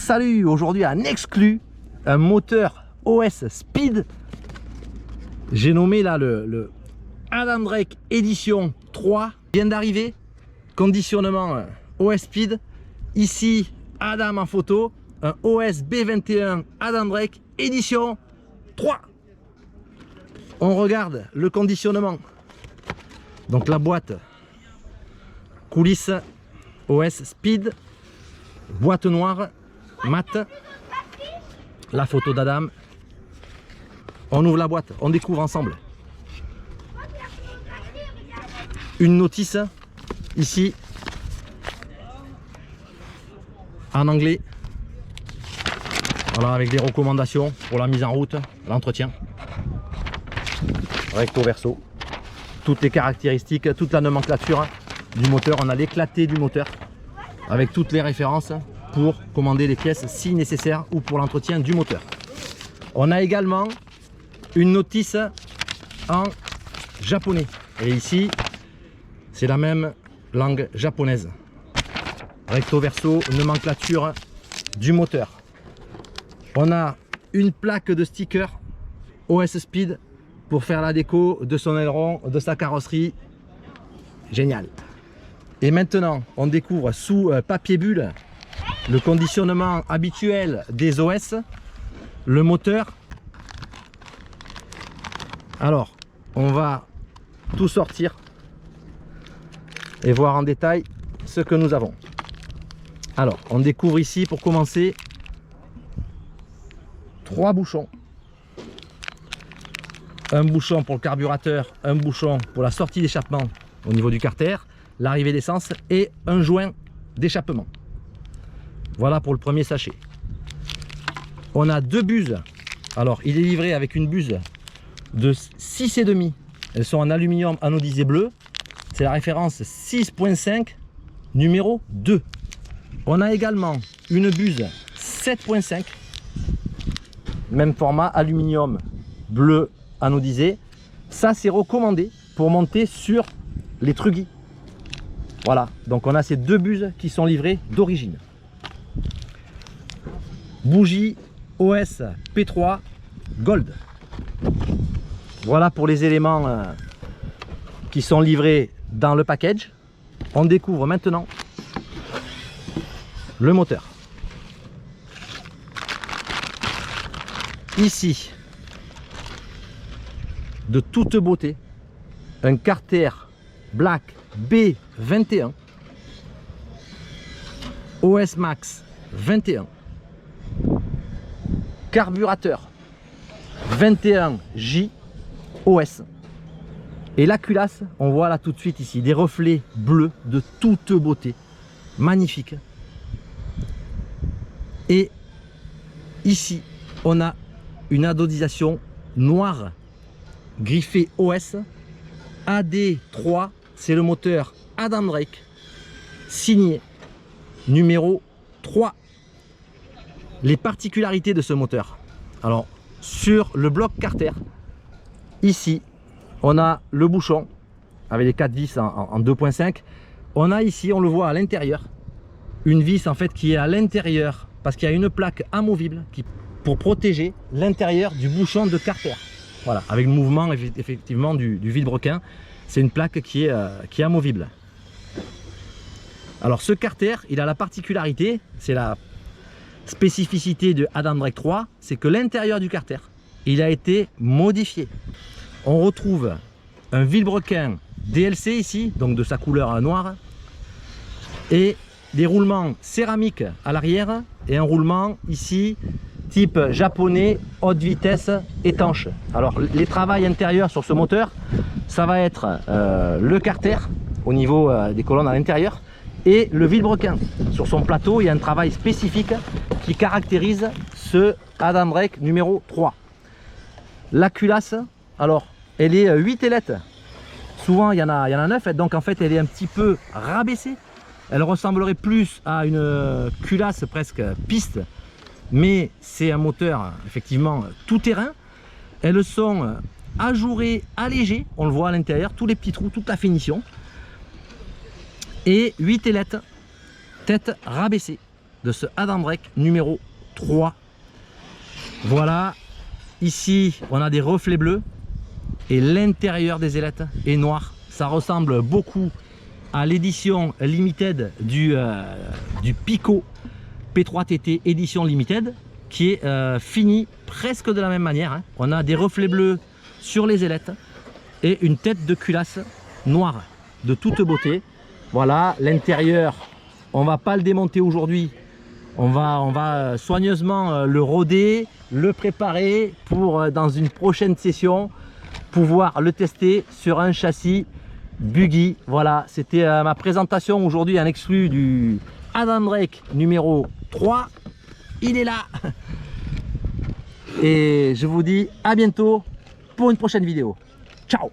Salut, aujourd'hui en exclu, un moteur OS Speed. J'ai nommé là le Adam Drake Edition 3. Vient d'arriver, conditionnement OS Speed. Ici, Adam en photo, un OS B21 Adam Drake Edition 3. On regarde le conditionnement. Donc la boîte, coulisse OS Speed, boîte noire, mat, la photo d'Adam. On ouvre la boîte, on découvre ensemble. Une notice ici en anglais. Voilà, avec des recommandations pour la mise en route, l'entretien. Recto verso. Toutes les caractéristiques, toute la nomenclature du moteur. On a l'éclaté du moteur avec toutes les références pour commander les pièces si nécessaire ou pour l'entretien du moteur. On a également une notice en japonais. Et ici, c'est la même langue japonaise. Recto verso, nomenclature du moteur. On a une plaque de sticker OS Speed pour faire la déco de son aileron, de sa carrosserie. Génial. Et maintenant, on découvre sous papier bulle le conditionnement habituel des OS, le moteur. Alors, on va tout sortir et voir en détail ce que nous avons. Alors, on découvre ici pour commencer 3 bouchons. Un bouchon pour le carburateur, un bouchon pour la sortie d'échappement au niveau du carter, l'arrivée d'essence et un joint d'échappement. Voilà pour le premier sachet. On a 2 buses. Alors, il est livré avec une buse de 6,5. Elles sont en aluminium anodisé bleu. C'est la référence 6.5 numéro 2. On a également une buse 7.5. Même format, aluminium bleu anodisé. Ça, c'est recommandé pour monter sur les truggy. Voilà, donc on a ces 2 buses qui sont livrées d'origine. Bougie OS P3 Gold. Voilà pour les éléments qui sont livrés dans le package. On découvre maintenant le moteur. Ici, de toute beauté, un Carter Black B21 OS Max 21, carburateur 21J OS. Et la culasse, on voit là tout de suite ici des reflets bleus de toute beauté, magnifique. Et ici, on a une anodisation noire griffée OS AD3, c'est le moteur Adam Drake, signé numéro 3. Les particularités de ce moteur. Alors, sur le bloc carter, ici, on a le bouchon avec les 4 vis en 2.5. On a ici, on le voit à l'intérieur, une vis en fait qui est à l'intérieur parce qu'il y a une plaque amovible pour protéger l'intérieur du bouchon de carter. Voilà, avec le mouvement effectivement du vilebrequin, c'est une plaque qui est amovible. Alors ce carter, il a la particularité, c'est la spécificité de Adam Drake 3, c'est que l'intérieur du carter, il a été modifié. On retrouve un vilebrequin DLC ici, donc de sa couleur noire, et des roulements céramiques à l'arrière, et un roulement ici type japonais haute vitesse étanche. Alors les travails intérieurs sur ce moteur, ça va être le carter au niveau des colonnes à l'intérieur et le vilebrequin. Sur son plateau, il y a un travail spécifique qui caractérise ce Adam Drake numéro 3. La culasse, alors elle est 8 ailettes. Souvent il y en a 9, donc en fait elle est un petit peu rabaissée. Elle ressemblerait plus à une culasse presque piste, mais c'est un moteur effectivement tout terrain. Elles sont ajourées, allégées, on le voit à l'intérieur, tous les petits trous, toute la finition. Et 8 ailettes, tête rabaissée. de ce Adam Drake numéro 3. Voilà, ici on a des reflets bleus et l'intérieur des ailettes est noir. Ça ressemble beaucoup à l'édition limited du Pico P3 TT édition limited, qui est fini presque de la même manière, hein. On a des reflets bleus sur les ailettes et une tête de culasse noire de toute beauté. Voilà, l'intérieur, on va pas le démonter aujourd'hui, on va soigneusement le roder, le préparer pour dans une prochaine session pouvoir le tester sur un châssis buggy. Voilà, c'était ma présentation aujourd'hui en exclu du Adam Drake numéro 3. Il est là. Et je vous dis à bientôt pour une prochaine vidéo. Ciao.